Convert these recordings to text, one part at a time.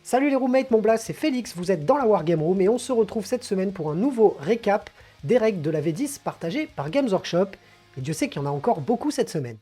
Salut les roommates, mon blast, c'est Félix, vous êtes dans la Wargame Room et on se retrouve cette semaine pour un nouveau récap des règles de la V10 partagées par Games Workshop, et Dieu sait qu'il y en a encore beaucoup cette semaine.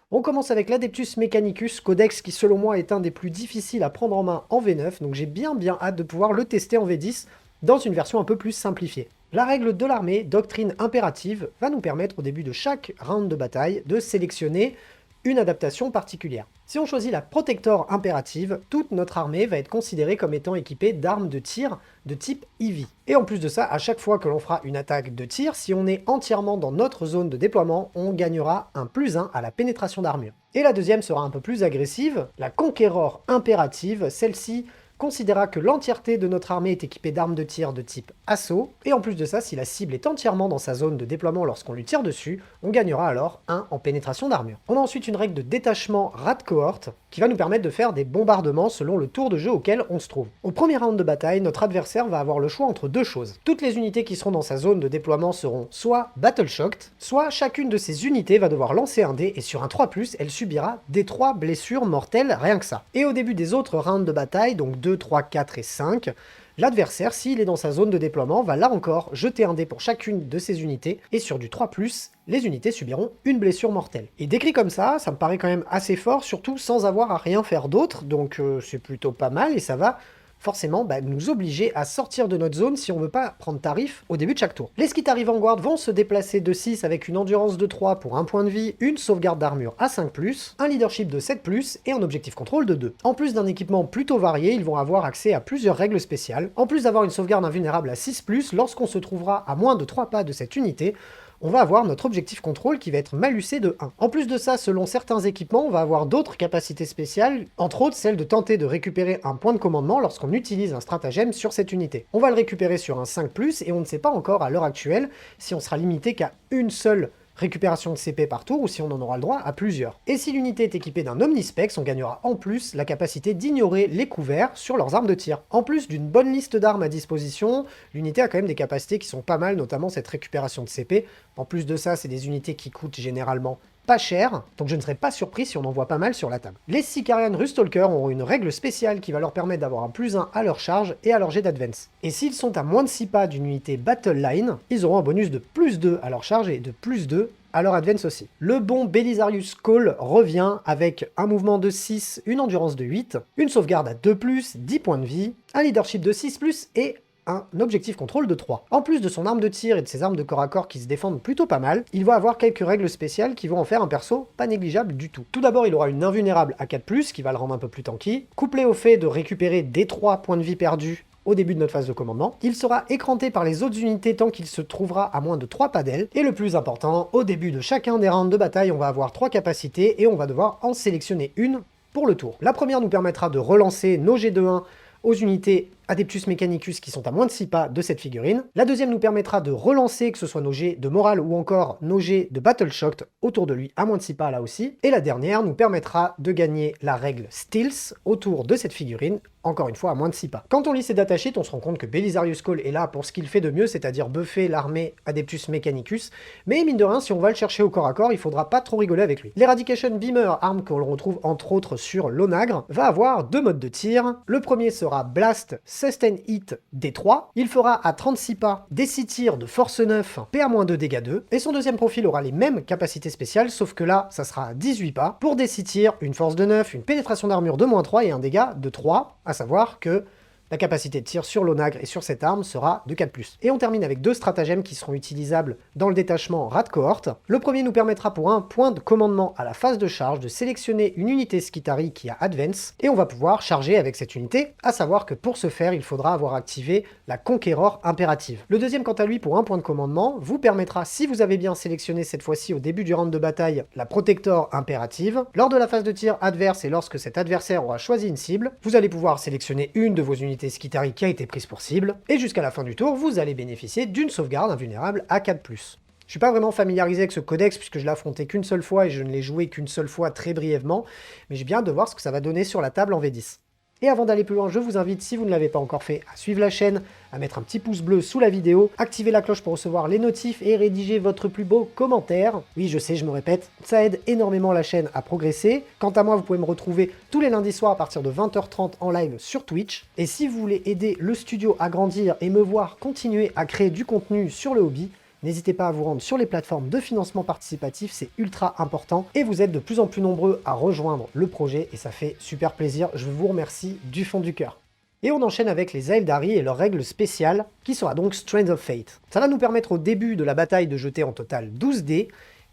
On commence avec l'Adeptus Mechanicus, codex qui selon moi est un des plus difficiles à prendre en main en V9, donc j'ai bien hâte de pouvoir le tester en V10 dans une version un peu plus simplifiée. La règle de l'armée, doctrine impérative, va nous permettre au début de chaque round de bataille de sélectionner une adaptation particulière. Si on choisit la Protector impérative, toute notre armée va être considérée comme étant équipée d'armes de tir de type EV. Et en plus de ça, à chaque fois que l'on fera une attaque de tir, si on est entièrement dans notre zone de déploiement, on gagnera un +1 à la pénétration d'armure. Et la deuxième sera un peu plus agressive, la Conqueror impérative, celle-ci considérera que l'entièreté de notre armée est équipée d'armes de tir de type assaut, et en plus de ça, si la cible est entièrement dans sa zone de déploiement lorsqu'on lui tire dessus, on gagnera alors 1 en pénétration d'armure. On a ensuite une règle de détachement Rat Cohort, qui va nous permettre de faire des bombardements selon le tour de jeu auquel on se trouve. Au premier round de bataille, notre adversaire va avoir le choix entre deux choses. Toutes les unités qui seront dans sa zone de déploiement seront soit Battle Shocked, soit chacune de ces unités va devoir lancer un dé, et sur un 3+, elle subira des 3 blessures mortelles, rien que ça. Et au début des autres rounds de bataille, donc 2, 3, 4 et 5, l'adversaire, s'il est dans sa zone de déploiement, va là encore jeter un dé pour chacune de ses unités, et sur du 3+, les unités subiront une blessure mortelle. Et décrit comme ça me paraît quand même assez fort, surtout sans avoir à rien faire d'autre, donc c'est plutôt pas mal, et ça va forcément nous obliger à sortir de notre zone si on veut pas prendre tarif au début de chaque tour. Les Skitarii Vanguard vont se déplacer de 6 avec une endurance de 3 pour 1 point de vie, une sauvegarde d'armure à 5+, un leadership de 7+, et un objectif contrôle de 2. En plus d'un équipement plutôt varié, ils vont avoir accès à plusieurs règles spéciales, en plus d'avoir une sauvegarde invulnérable à 6+, lorsqu'on se trouvera à moins de 3 pas de cette unité, on va avoir notre objectif contrôle qui va être malussé de 1. En plus de ça, selon certains équipements, on va avoir d'autres capacités spéciales, entre autres celle de tenter de récupérer un point de commandement lorsqu'on utilise un stratagème sur cette unité. On va le récupérer sur un 5+, et on ne sait pas encore à l'heure actuelle si on sera limité qu'à une seule récupération de CP par tour, ou si on en aura le droit à plusieurs. Et si l'unité est équipée d'un Omnispex, on gagnera en plus la capacité d'ignorer les couverts sur leurs armes de tir. En plus d'une bonne liste d'armes à disposition, l'unité a quand même des capacités qui sont pas mal, notamment cette récupération de CP. En plus de ça, c'est des unités qui coûtent généralement pas cher, donc je ne serais pas surpris si on en voit pas mal sur la table. Les Sicarian Rustalker auront une règle spéciale qui va leur permettre d'avoir un +1 à leur charge et à leur jet d'advance. Et s'ils sont à moins de 6 pas d'une unité Battle Line, ils auront un bonus de +2 à leur charge et de +2 à leur advance aussi. Le bon Belisarius Call revient avec un mouvement de 6, une endurance de 8, une sauvegarde à 2+, 10 points de vie, un leadership de 6+, et un objectif contrôle de 3. En plus de son arme de tir et de ses armes de corps à corps qui se défendent plutôt pas mal, il va avoir quelques règles spéciales qui vont en faire un perso pas négligeable du tout. Tout d'abord, il aura une invulnérable à 4+, qui va le rendre un peu plus tanky, couplé au fait de récupérer des 3 points de vie perdus au début de notre phase de commandement. Il sera écranté par les autres unités tant qu'il se trouvera à moins de 3 pas d'elle, et le plus important, au début de chacun des rounds de bataille, on va avoir 3 capacités, et on va devoir en sélectionner une pour le tour. La première nous permettra de relancer nos G de 1 aux unités Adeptus Mechanicus qui sont à moins de 6 pas de cette figurine. La deuxième nous permettra de relancer, que ce soit nos jets de morale ou encore nos jets de Battle Shocked autour de lui à moins de 6 pas là aussi. Et la dernière nous permettra de gagner la règle Stealth autour de cette figurine, encore une fois à moins de 6 pas. Quand on lit ces datasheets, on se rend compte que Belisarius Call est là pour ce qu'il fait de mieux, c'est-à-dire buffer l'armée Adeptus Mechanicus, mais mine de rien, si on va le chercher au corps à corps, il faudra pas trop rigoler avec lui. L'Eradication Beamer, arme qu'on retrouve entre autres sur l'Onagre, va avoir 2 modes de tir. Le premier sera Blast Sustain Hit D3, il fera à 36 pas des 6 tirs de force 9, PA-2 dégâts 2, et son deuxième profil aura les mêmes capacités spéciales, sauf que là, ça sera à 18 pas, pour des 6 tirs, une force de 9, une pénétration d'armure de -3 et un dégât de 3, à savoir que la capacité de tir sur l'Onagre et sur cette arme sera de 4+. Et on termine avec 2 stratagèmes qui seront utilisables dans le détachement Rat Cohort. Le premier nous permettra pour un point de commandement à la phase de charge de sélectionner une unité Skitarii qui a Advance, et on va pouvoir charger avec cette unité, à savoir que pour ce faire, il faudra avoir activé la Conqueror impérative. Le deuxième, quant à lui, pour un point de commandement, vous permettra, si vous avez bien sélectionné cette fois-ci au début du round de bataille, la Protector impérative, lors de la phase de tir adverse et lorsque cet adversaire aura choisi une cible, vous allez pouvoir sélectionner une de vos unités Skitarii qui a été prise pour cible, et jusqu'à la fin du tour, vous allez bénéficier d'une sauvegarde invulnérable à 4+. Je suis pas vraiment familiarisé avec ce codex puisque je l'ai affronté qu'une seule fois et je ne l'ai joué qu'une seule fois très brièvement, mais j'ai bien hâte de voir ce que ça va donner sur la table en V10. Et avant d'aller plus loin, je vous invite, si vous ne l'avez pas encore fait, à suivre la chaîne, à mettre un petit pouce bleu sous la vidéo, activer la cloche pour recevoir les notifs et rédiger votre plus beau commentaire. Oui, je sais, je me répète, ça aide énormément la chaîne à progresser. Quant à moi, vous pouvez me retrouver tous les lundis soirs à partir de 20h30 en live sur Twitch. Et si vous voulez aider le studio à grandir et me voir continuer à créer du contenu sur le hobby, n'hésitez pas à vous rendre sur les plateformes de financement participatif, c'est ultra important. Et vous êtes de plus en plus nombreux à rejoindre le projet et ça fait super plaisir. Je vous remercie du fond du cœur. Et on enchaîne avec les Aeldari et leur règle spéciale, qui sera donc Strands of Fate. Ça va nous permettre au début de la bataille de jeter en total 12 dés,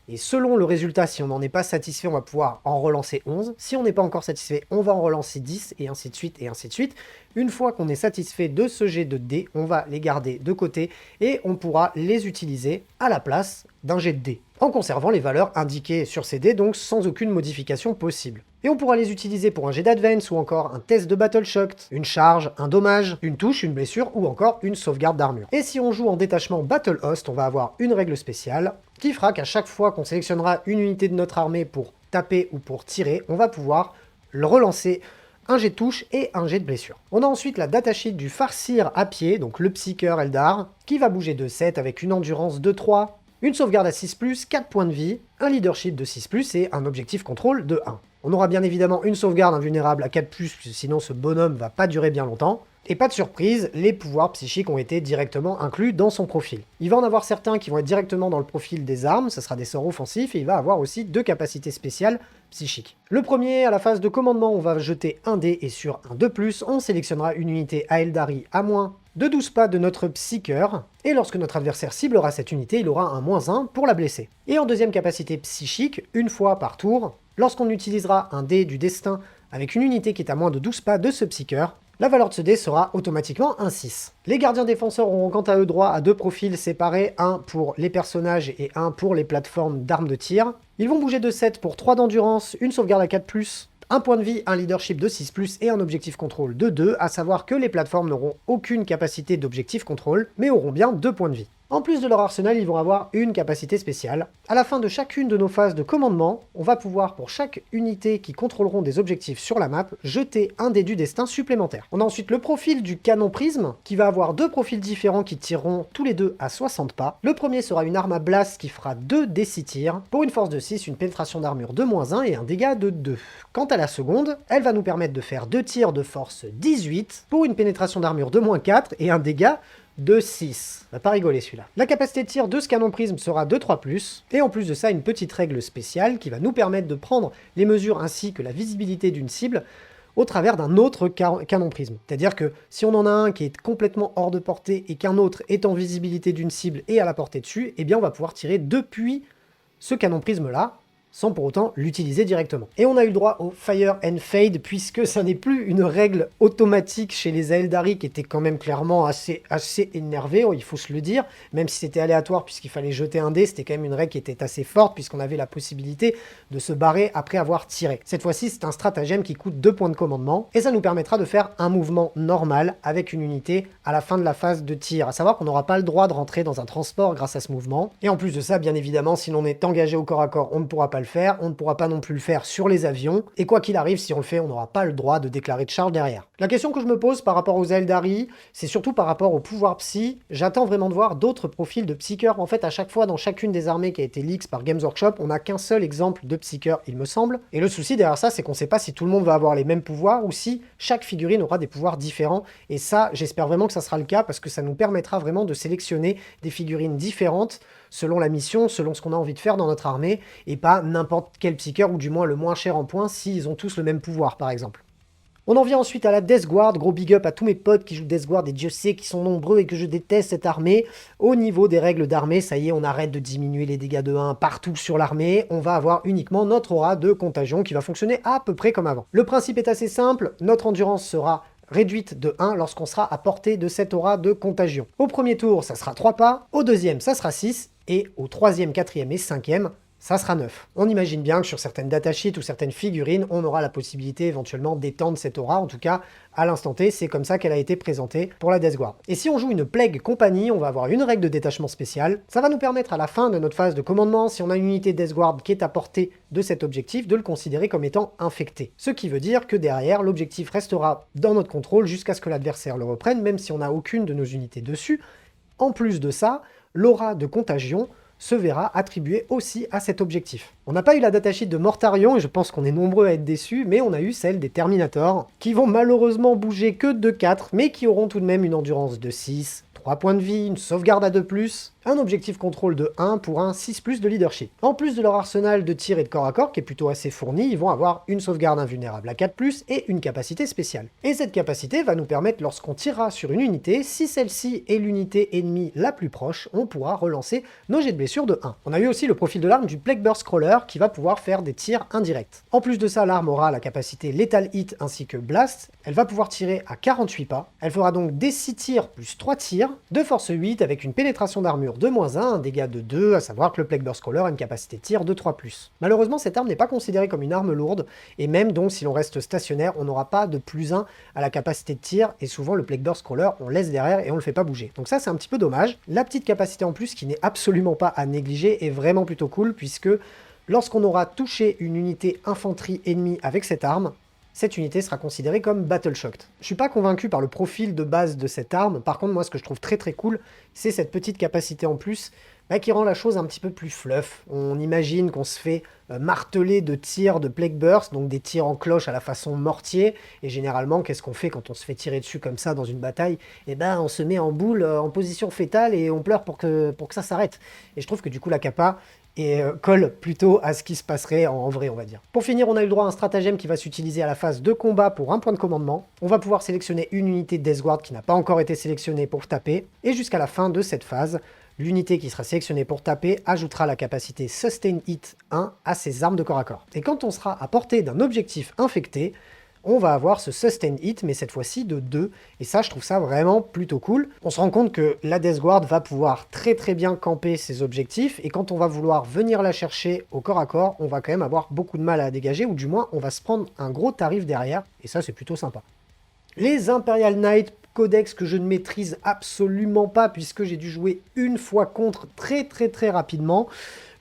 et selon le résultat, si on n'en est pas satisfait, on va pouvoir en relancer 11. Si on n'est pas encore satisfait, on va en relancer 10, et ainsi de suite, et ainsi de suite. Une fois qu'on est satisfait de ce jet de dés, on va les garder de côté, et on pourra les utiliser à la place d'un jet de dés, en conservant les valeurs indiquées sur ces dés, donc sans aucune modification possible. Et on pourra les utiliser pour un jet d'advance ou encore un test de battle shock, une charge, un dommage, une touche, une blessure ou encore une sauvegarde d'armure. Et si on joue en détachement battle host, on va avoir une règle spéciale qui fera qu'à chaque fois qu'on sélectionnera une unité de notre armée pour taper ou pour tirer, on va pouvoir le relancer un jet de touche et un jet de blessure. On a ensuite la datasheet du Farseer à pied, donc le Psyker Eldar, qui va bouger de 7 avec une endurance de 3, une sauvegarde à 6+, 4 points de vie, un leadership de 6+, et un objectif contrôle de 1. On aura bien évidemment une sauvegarde invulnérable à 4+, puisque sinon ce bonhomme va pas durer bien longtemps. Et pas de surprise, les pouvoirs psychiques ont été directement inclus dans son profil. Il va en avoir certains qui vont être directement dans le profil des armes, ça sera des sorts offensifs, et il va avoir aussi 2 capacités spéciales psychiques. Le premier, à la phase de commandement, on va jeter un dé, et sur un 2+, on sélectionnera une unité Aeldari à moins de 12 pas de notre Psyker, et lorsque notre adversaire ciblera cette unité, il aura un -1 pour la blesser. Et en deuxième capacité psychique, une fois par tour, lorsqu'on utilisera un dé du destin avec une unité qui est à moins de 12 pas de ce Psyker, la valeur de ce dé sera automatiquement un 6. Les gardiens défenseurs auront quant à eux droit à 2 profils séparés, un pour les personnages et un pour les plateformes d'armes de tir. Ils vont bouger de 7 pour 3 d'endurance, une sauvegarde à 4+, un point de vie, un leadership de 6+, et un objectif contrôle de 2, à savoir que les plateformes n'auront aucune capacité d'objectif contrôle, mais auront bien 2 points de vie. En plus de leur arsenal, ils vont avoir une capacité spéciale. À la fin de chacune de nos phases de commandement, on va pouvoir, pour chaque unité qui contrôleront des objectifs sur la map, jeter un dé du destin supplémentaire. On a ensuite le profil du canon prisme, qui va avoir 2 profils différents qui tireront tous les deux à 60 pas. Le premier sera une arme à blast qui fera 2 D6 tirs, pour une force de 6, une pénétration d'armure de -1 et un dégât de 2. Quant à la seconde, elle va nous permettre de faire 2 tirs de force 18, pour une pénétration d'armure de -4 et un dégât de 6. On va pas rigoler celui-là. La capacité de tir de ce canon prisme sera de 3+, et en plus de ça, une petite règle spéciale qui va nous permettre de prendre les mesures ainsi que la visibilité d'une cible au travers d'un autre canon prisme. C'est-à-dire que si on en a un qui est complètement hors de portée et qu'un autre est en visibilité d'une cible et à la portée dessus, eh bien on va pouvoir tirer depuis ce canon prisme-là, sans pour autant l'utiliser directement. Et on a eu le droit au Fire and Fade, puisque ça n'est plus une règle automatique chez les Aeldari, qui était quand même clairement assez énervé, il faut se le dire, même si c'était aléatoire, puisqu'il fallait jeter un dé, c'était quand même une règle qui était assez forte, puisqu'on avait la possibilité de se barrer après avoir tiré. Cette fois-ci, c'est un stratagème qui coûte 2 points de commandement, et ça nous permettra de faire un mouvement normal avec une unité à la fin de la phase de tir, à savoir qu'on n'aura pas le droit de rentrer dans un transport grâce à ce mouvement, et en plus de ça, bien évidemment, si l'on est engagé au corps à corps, on ne pourra pas le faire, on ne pourra pas non plus le faire sur les avions, et quoi qu'il arrive, si on le fait, on n'aura pas le droit de déclarer de charge derrière. La question que je me pose par rapport aux Aeldari, c'est surtout par rapport au pouvoir psy. J'attends vraiment de voir d'autres profils de Psyker. En fait, à chaque fois, dans chacune des armées qui a été leaks par Games Workshop, on n'a qu'un seul exemple de Psyker, il me semble. Et le souci derrière ça, c'est qu'on ne sait pas si tout le monde va avoir les mêmes pouvoirs, ou si chaque figurine aura des pouvoirs différents. Et ça, j'espère vraiment que ça sera le cas, parce que ça nous permettra vraiment de sélectionner des figurines différentes, selon la mission, selon ce qu'on a envie de faire dans notre armée, et pas n'importe quel Psyker, ou du moins le moins cher en points, s'ils ont tous le même pouvoir, par exemple. On en vient ensuite à la Death Guard, gros big up à tous mes potes qui jouent Death Guard, et Dieu sait qu'ils sont nombreux et que je déteste cette armée. Au niveau des règles d'armée, ça y est, on arrête de diminuer les dégâts de 1 partout sur l'armée, on va avoir uniquement notre aura de contagion qui va fonctionner à peu près comme avant. Le principe est assez simple, notre endurance sera réduite de 1 lorsqu'on sera à portée de cette aura de contagion. Au premier tour, ça sera 3 pas, au deuxième, ça sera 6, et au troisième, quatrième et cinquième, ça sera neuf. On imagine bien que sur certaines datasheets ou certaines figurines, on aura la possibilité éventuellement d'étendre cette aura, en tout cas à l'instant T, c'est comme ça qu'elle a été présentée pour la Death Guard. Et si on joue une Plague compagnie, on va avoir une règle de détachement spéciale. Ça va nous permettre à la fin de notre phase de commandement, si on a une unité Death Guard qui est à portée de cet objectif, de le considérer comme étant infecté. Ce qui veut dire que derrière, l'objectif restera dans notre contrôle jusqu'à ce que l'adversaire le reprenne, même si on n'a aucune de nos unités dessus. En plus de ça, l'aura de contagion se verra attribuée aussi à cet objectif. On n'a pas eu la datasheet de Mortarion, et je pense qu'on est nombreux à être déçus, mais on a eu celle des Terminators, qui vont malheureusement bouger que de 4, mais qui auront tout de même une endurance de 6, 3 points de vie, une sauvegarde à 2+, un objectif contrôle de 1 pour un 6+ de leadership. En plus de leur arsenal de tir et de corps à corps, qui est plutôt assez fourni, ils vont avoir une sauvegarde invulnérable à 4+, et une capacité spéciale. Et cette capacité va nous permettre, lorsqu'on tirera sur une unité, si celle-ci est l'unité ennemie la plus proche, on pourra relancer nos jets de blessure de 1. On a eu aussi le profil de l'arme du Plague Burst Crawler, qui va pouvoir faire des tirs indirects. En plus de ça, l'arme aura la capacité Lethal Hit ainsi que Blast. Elle va pouvoir tirer à 48 pas. Elle fera donc des 6 tirs plus 3 tirs, de force 8 avec une pénétration d'armure de -1, un dégât de 2, à savoir que le Plague Burst Crawler a une capacité de tir de 3+. Malheureusement, cette arme n'est pas considérée comme une arme lourde, et même donc si l'on reste stationnaire, on n'aura pas de +1 à la capacité de tir, et souvent le Plague Burst Crawler, on laisse derrière et on le fait pas bouger. Donc ça, c'est un petit peu dommage. La petite capacité en plus, qui n'est absolument pas à négliger, est vraiment plutôt cool, puisque lorsqu'on aura touché une unité infanterie ennemie avec cette arme, cette unité sera considérée comme Battle Shocked. Je suis pas convaincu par le profil de base de cette arme, par contre moi ce que je trouve très très cool, c'est cette petite capacité en plus, qui rend la chose un petit peu plus fluff. On imagine qu'on se fait marteler de tirs de Plague Burst, donc des tirs en cloche à la façon mortier, et généralement qu'est-ce qu'on fait quand on se fait tirer dessus comme ça dans une bataille? Eh ben on se met en boule, en position fétale, et on pleure pour que ça s'arrête. Et je trouve que du coup la capa colle plutôt à ce qui se passerait en vrai, on va dire. Pour finir, on a eu le droit à un stratagème qui va s'utiliser à la phase de combat pour un point de commandement. On va pouvoir sélectionner une unité de Death Guard qui n'a pas encore été sélectionnée pour taper, et jusqu'à la fin de cette phase, l'unité qui sera sélectionnée pour taper ajoutera la capacité Sustain Hit 1 à ses armes de corps à corps. Et quand on sera à portée d'un objectif infecté, on va avoir ce Sustain Hit, mais cette fois-ci de 2, et ça, je trouve ça vraiment plutôt cool. On se rend compte que la Death Guard va pouvoir très très bien camper ses objectifs, et quand on va vouloir venir la chercher au corps à corps, on va quand même avoir beaucoup de mal à la dégager, ou du moins, on va se prendre un gros tarif derrière, et ça, c'est plutôt sympa. Les Imperial Knights, codex que je ne maîtrise absolument pas, puisque j'ai dû jouer une fois contre très très rapidement.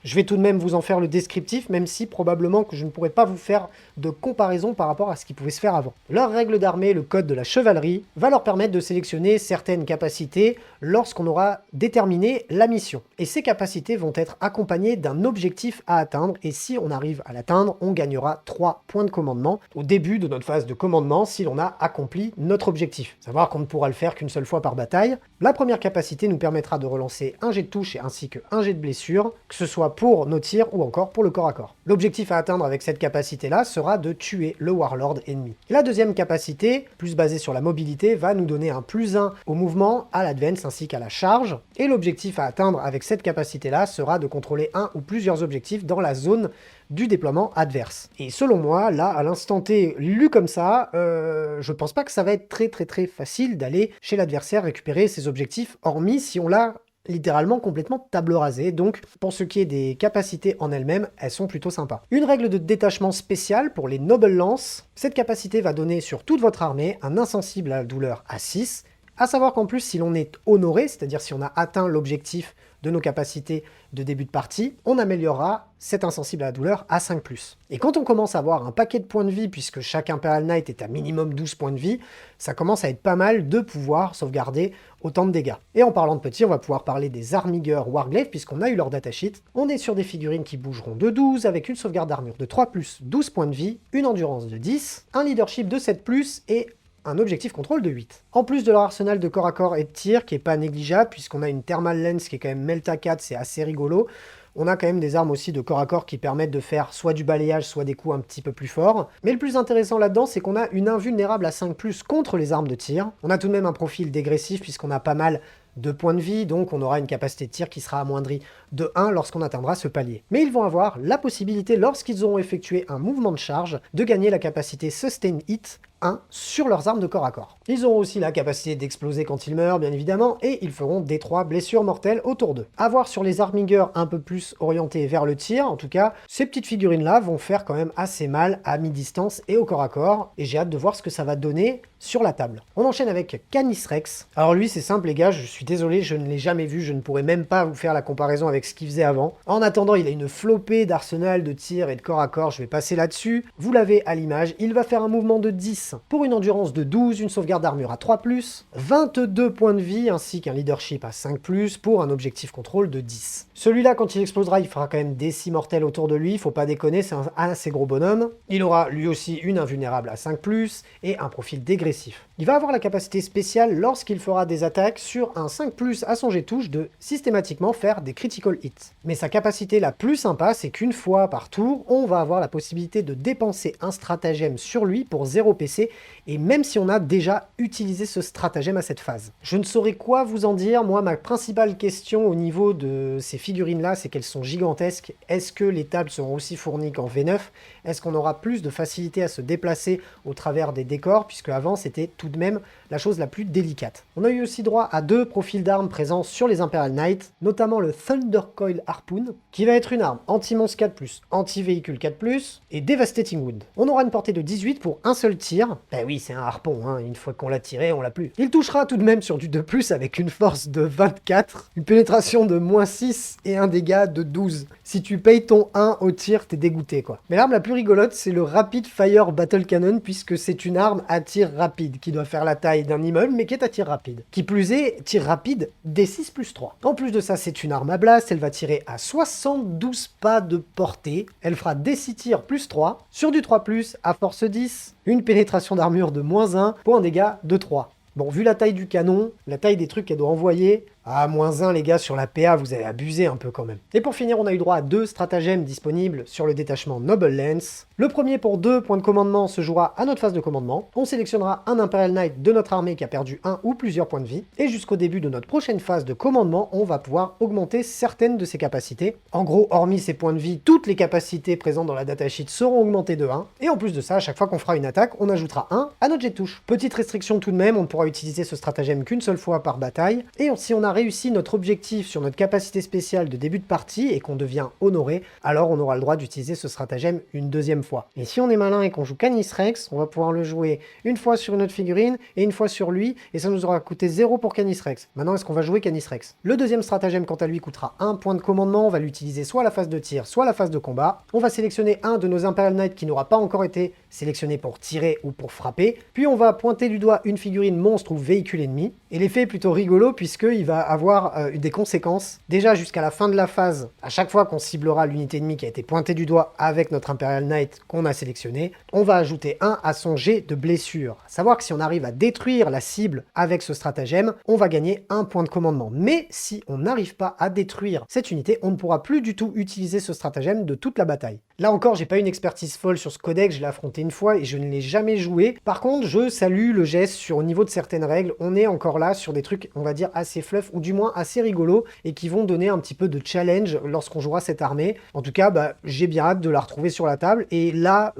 Je vais tout de même vous en faire le descriptif, même si probablement que je ne pourrai pas vous faire de comparaison par rapport à ce qui pouvait se faire avant. Leur règle d'armée, le code de la chevalerie, va leur permettre de sélectionner certaines capacités lorsqu'on aura déterminé la mission. Et ces capacités vont être accompagnées d'un objectif à atteindre, et si on arrive à l'atteindre, on gagnera 3 points de commandement au début de notre phase de commandement si l'on a accompli notre objectif. Savoir qu'on ne pourra le faire qu'une seule fois par bataille. La première capacité nous permettra de relancer un jet de touche ainsi qu'un jet de blessure, que ce soit pour nos tirs ou encore pour le corps à corps. L'objectif à atteindre avec cette capacité-là sera de tuer le Warlord ennemi. La deuxième capacité, plus basée sur la mobilité, va nous donner un +1 au mouvement, à l'advance ainsi qu'à la charge, et l'objectif à atteindre avec cette capacité-là sera de contrôler un ou plusieurs objectifs dans la zone du déploiement adverse. Et selon moi, là, à l'instant T, lu comme ça, je pense pas que ça va être très facile d'aller chez l'adversaire récupérer ses objectifs, hormis si on l'a littéralement complètement table rasée, donc pour ce qui est des capacités en elles-mêmes, elles sont plutôt sympas. Une règle de détachement spéciale pour les Noble Lance, cette capacité va donner sur toute votre armée un insensible à la douleur à 6, à savoir qu'en plus si l'on est honoré, c'est-à-dire si on a atteint l'objectif de nos capacités de début de partie, on améliorera cet insensible à la douleur à 5+. Et quand on commence à avoir un paquet de points de vie, puisque chaque Imperial Knight est à minimum 12 points de vie, ça commence à être pas mal de pouvoir sauvegarder autant de dégâts. Et en parlant de petits, on va pouvoir parler des Armiger Warglaive, puisqu'on a eu leur datasheet. On est sur des figurines qui bougeront de 12, avec une sauvegarde d'armure de 3+, 12 points de vie, une endurance de 10, un leadership de 7+, et un objectif contrôle de 8. En plus de leur arsenal de corps à corps et de tir, qui est pas négligeable, puisqu'on a une Thermal Lens qui est quand même Melta 4, c'est assez rigolo, on a quand même des armes aussi de corps à corps qui permettent de faire soit du balayage, soit des coups un petit peu plus forts. Mais le plus intéressant là-dedans, c'est qu'on a une invulnérable à 5+, contre les armes de tir. On a tout de même un profil dégressif, puisqu'on a pas mal 2 points de vie, donc on aura une capacité de tir qui sera amoindrie de 1 lorsqu'on atteindra ce palier. Mais ils vont avoir la possibilité, lorsqu'ils auront effectué un mouvement de charge, de gagner la capacité Sustain Hit 1 sur leurs armes de corps à corps. Ils auront aussi la capacité d'exploser quand ils meurent, bien évidemment, et ils feront des 3 blessures mortelles autour d'eux. À voir sur les armigers un peu plus orientés vers le tir, en tout cas, ces petites figurines-là vont faire quand même assez mal à mi-distance et au corps à corps, et j'ai hâte de voir ce que ça va donner sur la table. On enchaîne avec Canis Rex. Alors lui, c'est simple les gars, je suis désolé, je ne l'ai jamais vu, je ne pourrais même pas vous faire la comparaison avec ce qu'il faisait avant. En attendant, il a une flopée d'arsenal de tir et de corps à corps, je vais passer là-dessus. Vous l'avez à l'image, il va faire un mouvement de 10 pour une endurance de 12, une sauvegarde d'armure à 3+, 22 points de vie ainsi qu'un leadership à 5+, pour un objectif contrôle de 10. Celui-là, quand il explosera, il fera quand même des 6 mortels autour de lui, faut pas déconner, c'est un assez gros bonhomme. Il aura lui aussi une invulnérable à 5+, et un profil dégressif. Il va avoir la capacité spéciale lorsqu'il fera des attaques sur un 5+, à son jet touche de systématiquement faire des critical hits. Mais sa capacité la plus sympa, c'est qu'une fois par tour, on va avoir la possibilité de dépenser un stratagème sur lui pour 0 PC, et même si on a déjà utilisé ce stratagème à cette phase. Je ne saurais quoi vous en dire, moi ma principale question au niveau de ces figurines-là, c'est qu'elles sont gigantesques. Est-ce que les tables seront aussi fournies qu'en V9? Est-ce qu'on aura plus de facilité à se déplacer au travers des décors, puisque avant c'était tout de même la chose la plus délicate. On a eu aussi droit à 2 profils d'armes présents sur les Imperial Knights, notamment le Thunder Coil Harpoon, qui va être une arme anti-monstre 4+, anti-véhicule 4+, et Devastating Wound. On aura une portée de 18 pour un seul tir. Ben oui, c'est un harpon, hein. Une fois qu'on l'a tiré, on l'a plus. Il touchera tout de même sur du 2+, avec une force de 24, une pénétration de -6 et un dégât de 12. Si tu payes ton 1 au tir, t'es dégoûté quoi. Mais l'arme la plus rigolote, c'est le Rapid Fire Battle Cannon, puisque c'est une arme à tir rapide, qui doit faire la taille d'un immeuble, mais qui est à tir rapide. Qui plus est, tir rapide, D6+3. En plus de ça, c'est une arme à blast, elle va tirer à 72 pas de portée, elle fera D6 tirs plus 3, sur du 3+, à force 10, une pénétration d'armure de -1, pour un dégât de 3. Bon, vu la taille du canon, la taille des trucs qu'elle doit envoyer, ah, -1 les gars, sur la PA, vous avez abusé un peu quand même. Et pour finir, on a eu droit à 2 stratagèmes disponibles sur le détachement Noble Lance. Le premier pour 2 points de commandement se jouera à notre phase de commandement. On sélectionnera un Imperial Knight de notre armée qui a perdu 1 ou plusieurs points de vie. Et jusqu'au début de notre prochaine phase de commandement, on va pouvoir augmenter certaines de ses capacités. En gros, hormis ses points de vie, toutes les capacités présentes dans la datasheet seront augmentées de 1. Et en plus de ça, à chaque fois qu'on fera une attaque, on ajoutera 1 à notre jet de touche. Petite restriction tout de même, on ne pourra utiliser ce stratagème qu'une seule fois par bataille. Et si on a réussi notre objectif sur notre capacité spéciale de début de partie et qu'on devient honoré, alors on aura le droit d'utiliser ce stratagème une deuxième fois. Et si on est malin et qu'on joue Canis Rex, on va pouvoir le jouer une fois sur une autre figurine et une fois sur lui, et ça nous aura coûté 0 pour Canis Rex. Maintenant, est-ce qu'on va jouer Canis Rex? Le deuxième stratagème, quant à lui, coûtera 1 point de commandement. On va l'utiliser soit à la phase de tir, soit à la phase de combat. On va sélectionner un de nos Imperial Knights qui n'aura pas encore été sélectionné pour tirer ou pour frapper. Puis on va pointer du doigt une figurine monstre ou véhicule ennemi. Et l'effet est plutôt rigolo puisqu'il va avoir des conséquences. Déjà jusqu'à la fin de la phase, à chaque fois qu'on ciblera l'unité ennemie qui a été pointée du doigt avec notre Imperial Knight qu'on a sélectionné, on va ajouter 1 à son jet de blessure. À savoir que si on arrive à détruire la cible avec ce stratagème, on va gagner 1 point de commandement. Mais si on n'arrive pas à détruire cette unité, on ne pourra plus du tout utiliser ce stratagème de toute la bataille. Là encore, j'ai pas une expertise folle sur ce codex, je l'ai affronté une fois et je ne l'ai jamais joué. Par contre, je salue le geste sur au niveau de certaines règles. On est encore là sur des trucs, on va dire, assez fluff ou du moins assez rigolos et qui vont donner un petit peu de challenge lorsqu'on jouera cette armée. En tout cas, j'ai bien hâte de la retrouver sur la table. Et là,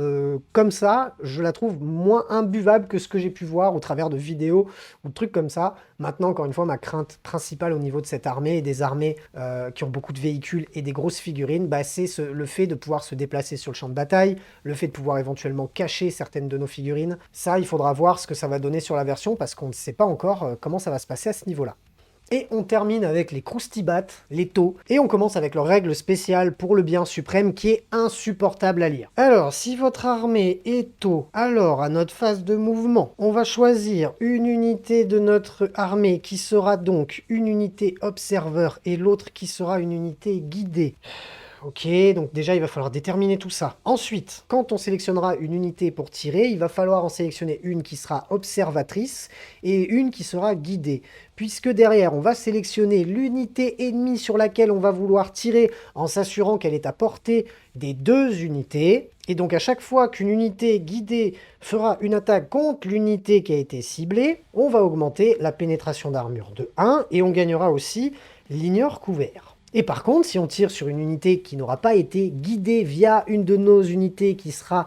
comme ça, je la trouve moins imbuvable que ce que j'ai pu voir au travers de vidéos ou de trucs comme ça. Maintenant, encore une fois, ma crainte principale au niveau de cette armée et des armées qui ont beaucoup de véhicules et des grosses figurines, c'est le fait de pouvoir se déplacer sur le champ de bataille, le fait de pouvoir éventuellement cacher certaines de nos figurines. Ça, il faudra voir ce que ça va donner sur la version parce qu'on ne sait pas encore comment ça va se passer à ce niveau-là. Et on termine avec les Croustibat, les taux, et on commence avec leur règle spéciale pour le bien suprême qui est insupportable à lire. Alors, si votre armée est taux, alors à notre phase de mouvement, on va choisir une unité de notre armée qui sera donc une unité observeur et l'autre qui sera une unité guidée. Ok, donc déjà il va falloir déterminer tout ça. Ensuite, quand on sélectionnera une unité pour tirer, il va falloir en sélectionner une qui sera observatrice et une qui sera guidée. Puisque derrière, on va sélectionner l'unité ennemie sur laquelle on va vouloir tirer en s'assurant qu'elle est à portée des deux unités. Et donc à chaque fois qu'une unité guidée fera une attaque contre l'unité qui a été ciblée, on va augmenter la pénétration d'armure de 1 et on gagnera aussi l'ignore couvert. Et par contre, si on tire sur une unité qui n'aura pas été guidée via une de nos unités qui sera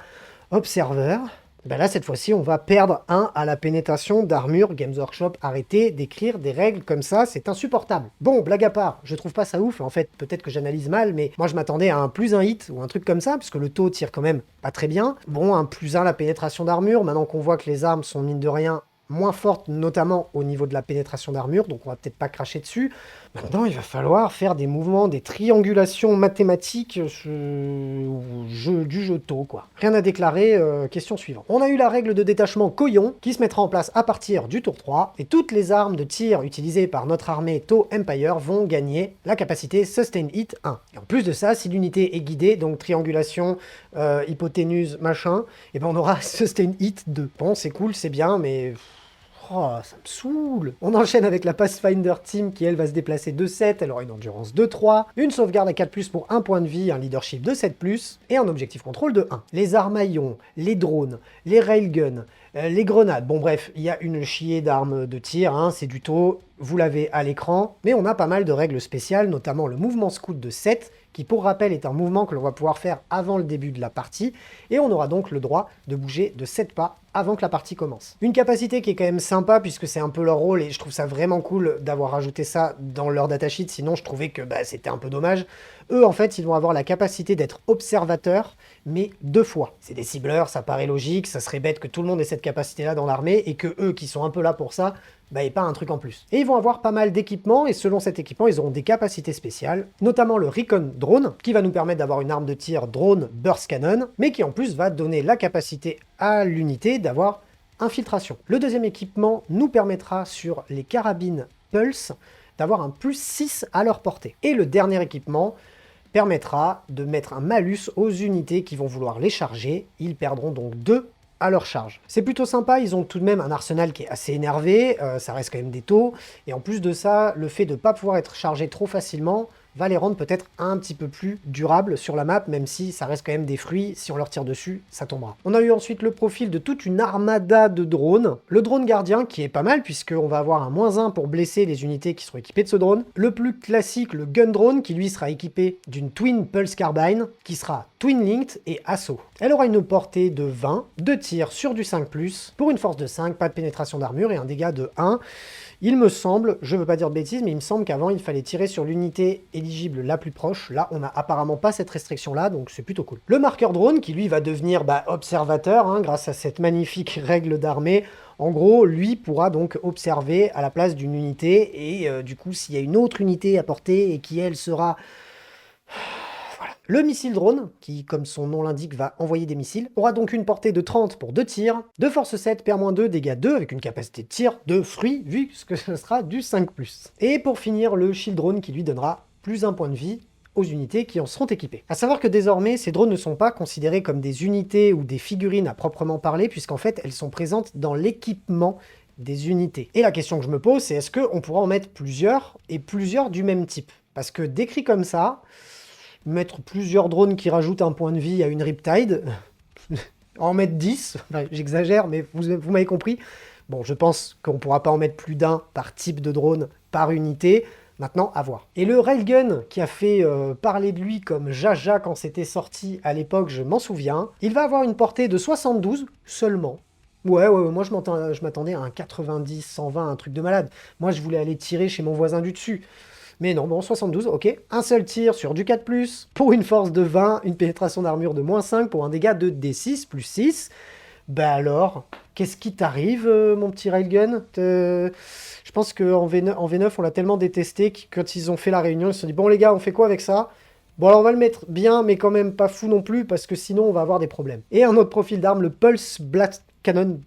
observeur, ben là, cette fois-ci, on va perdre 1 à la pénétration d'armure. Games Workshop, arrêtez d'écrire des règles comme ça, c'est insupportable. Bon, blague à part, je trouve pas ça ouf, en fait, peut-être que j'analyse mal, mais moi je m'attendais à un plus 1 hit ou un truc comme ça, puisque le taux tire quand même pas très bien. Bon, un plus 1 la pénétration d'armure, maintenant qu'on voit que les armes sont mine de rien moins forte, notamment au niveau de la pénétration d'armure, donc on va peut-être pas cracher dessus. Maintenant, il va falloir faire des mouvements, des triangulations mathématiques du jeu tôt, quoi. Rien à déclarer, question suivante. On a eu la règle de détachement Koyon, qui se mettra en place à partir du tour 3, et toutes les armes de tir utilisées par notre armée To Empire vont gagner la capacité Sustain Hit 1. Et en plus de ça, si l'unité est guidée, donc triangulation, hypoténuse, machin, et ben on aura Sustain Hit 2. Bon, c'est cool, c'est bien, mais... Oh, ça me saoule. On enchaîne avec la Pathfinder Team qui, elle, va se déplacer de 7, elle aura une endurance de 3, une sauvegarde à 4+, pour 1 point de vie, un leadership de 7+, et un objectif contrôle de 1. Les armaillons, les drones, les railguns, les grenades, bon bref, il y a une chier d'armes de tir, hein, c'est du taux, vous l'avez à l'écran, mais on a pas mal de règles spéciales, notamment le mouvement scout de 7, qui pour rappel est un mouvement que l'on va pouvoir faire avant le début de la partie, et on aura donc le droit de bouger de 7 pas avant que la partie commence. Une capacité qui est quand même sympa, puisque c'est un peu leur rôle, et je trouve ça vraiment cool d'avoir rajouté ça dans leur datasheet, sinon je trouvais que c'était un peu dommage. Eux, en fait, ils vont avoir la capacité d'être observateurs, mais 2 fois. C'est des cibleurs, ça paraît logique, ça serait bête que tout le monde ait cette capacité-là dans l'armée, et que eux, qui sont un peu là pour ça, et pas un truc en plus. Et ils vont avoir pas mal d'équipements, et selon cet équipement, ils auront des capacités spéciales, notamment le Recon Drone, qui va nous permettre d'avoir une arme de tir drone Burst Cannon, mais qui en plus va donner la capacité à l'unité d'avoir infiltration. Le deuxième équipement nous permettra sur les carabines Pulse d'avoir un +6 à leur portée. Et le dernier équipement permettra de mettre un malus aux unités qui vont vouloir les charger, ils perdront donc 2 à leur charge. C'est plutôt sympa, ils ont tout de même un arsenal qui est assez énervé, ça reste quand même des taux, et en plus de ça, le fait de ne pas pouvoir être chargé trop facilement va les rendre peut-être un petit peu plus durables sur la map, même si ça reste quand même des fruits, si on leur tire dessus, ça tombera. On a eu ensuite le profil de toute une armada de drones, le drone gardien qui est pas mal, puisqu'on va avoir un -1 pour blesser les unités qui seront équipées de ce drone, le plus classique, le gun drone, qui lui sera équipé d'une Twin Pulse Carbine, qui sera Twin Linked et Assaut. Elle aura une portée de 20, 2 tirs sur du 5+, pour une force de 5, pas de pénétration d'armure et un dégât de 1. Il me semble, je veux pas dire de bêtises, mais il me semble qu'avant il fallait tirer sur l'unité éligible la plus proche. Là, on n'a apparemment pas cette restriction-là, donc c'est plutôt cool. Le marqueur drone, qui lui va devenir observateur, hein, grâce à cette magnifique règle d'armée. En gros, lui pourra donc observer à la place d'une unité, et du coup, s'il y a une autre unité à portée et qui, elle, sera... Voilà. Le missile drone, qui, comme son nom l'indique, va envoyer des missiles, aura donc une portée de 30 pour 2 tirs, de force 7, PR-2, dégâts 2, avec une capacité de tir de fruits, vu que ce sera du 5+. Et pour finir, le shield drone, qui lui donnera plus 1 point de vie aux unités qui en seront équipées. A savoir que désormais, ces drones ne sont pas considérés comme des unités ou des figurines à proprement parler, puisqu'en fait, elles sont présentes dans l'équipement des unités. Et la question que je me pose, c'est est-ce qu'on pourra en mettre plusieurs, et plusieurs du même type? Parce que décrit comme ça, mettre plusieurs drones qui rajoutent un point de vie à une Riptide, en mettre 10, enfin, j'exagère, mais vous m'avez compris. Bon, je pense qu'on ne pourra pas en mettre plus d'un par type de drone, par unité. Maintenant, à voir. Et le Railgun, qui a fait parler de lui comme Jaja quand c'était sorti à l'époque, je m'en souviens, il va avoir une portée de 72 seulement. Ouais, moi je m'attendais à un 90, 120, un truc de malade. Moi je voulais aller tirer chez mon voisin du dessus. Mais non, bon, 72, ok. Un seul tir sur du 4+, pour une force de 20, une pénétration d'armure de -5, pour un dégât de D6 plus 6. Bah alors, qu'est-ce qui t'arrive, mon petit railgun? Je pense qu'en V9, on l'a tellement détesté que quand ils ont fait la réunion, ils se sont dit, bon les gars, on fait quoi avec ça? Bon alors on va le mettre bien, mais quand même pas fou non plus, parce que sinon on va avoir des problèmes. Et un autre profil d'arme, le Pulse Blast Cannon...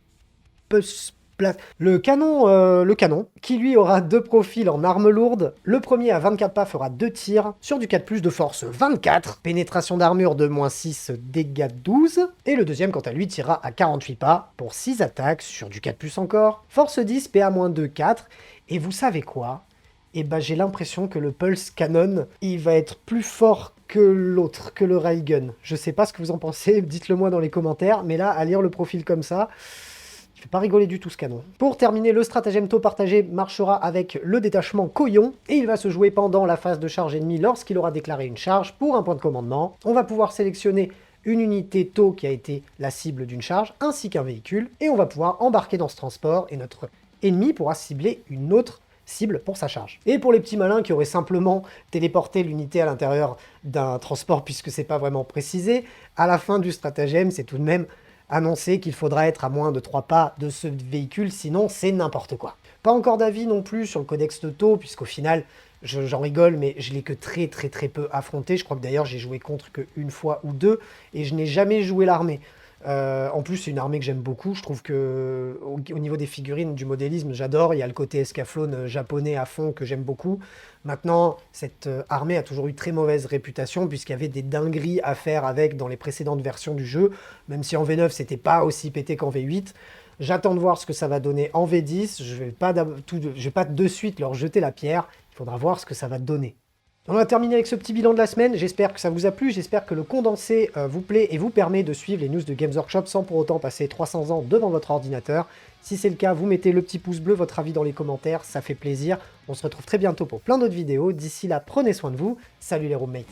le canon, qui lui aura 2 profils en arme lourde. Le premier à 24 pas fera 2 tirs sur du 4+, de force 24, pénétration d'armure de -6, dégâts 12, et le deuxième quant à lui tirera à 48 pas pour 6 attaques sur du 4+, encore, force 10, PA-2, 4, et vous savez quoi? Et bah j'ai l'impression que le Pulse Cannon, il va être plus fort que l'autre, que le Railgun. Je sais pas ce que vous en pensez, dites-le moi dans les commentaires, mais là, à lire le profil comme ça, je vais pas rigoler du tout ce canon. Pour terminer, le stratagème taux partagé marchera avec le détachement Coyon, et il va se jouer pendant la phase de charge ennemie lorsqu'il aura déclaré une charge pour un point de commandement. On va pouvoir sélectionner une unité taux qui a été la cible d'une charge, ainsi qu'un véhicule, et on va pouvoir embarquer dans ce transport, et notre ennemi pourra cibler une autre cible pour sa charge. Et pour les petits malins qui auraient simplement téléporté l'unité à l'intérieur d'un transport puisque c'est pas vraiment précisé, à la fin du stratagème, c'est tout de même annoncé qu'il faudra être à moins de 3 pas de ce véhicule, sinon c'est n'importe quoi. Pas encore d'avis non plus sur le codex de taux, puisqu'au final, j'en rigole, mais je l'ai que très peu affronté. Je crois que d'ailleurs j'ai joué contre qu'une fois ou deux, et je n'ai jamais joué l'armée. En plus, c'est une armée que j'aime beaucoup. Je trouve que au niveau des figurines, du modélisme, j'adore. Il y a le côté escaflowne japonais à fond que j'aime beaucoup. Maintenant, cette armée a toujours eu très mauvaise réputation puisqu'il y avait des dingueries à faire avec dans les précédentes versions du jeu. Même si en V9, c'était pas aussi pété qu'en V8. J'attends de voir ce que ça va donner en V10. Je vais pas de suite leur jeter la pierre. Il faudra voir ce que ça va donner. On a terminé avec ce petit bilan de la semaine, j'espère que ça vous a plu, j'espère que le condensé vous plaît et vous permet de suivre les news de Games Workshop sans pour autant passer 300 ans devant votre ordinateur. Si c'est le cas, vous mettez le petit pouce bleu, votre avis dans les commentaires, ça fait plaisir. On se retrouve très bientôt pour plein d'autres vidéos, d'ici là prenez soin de vous, salut les roommates.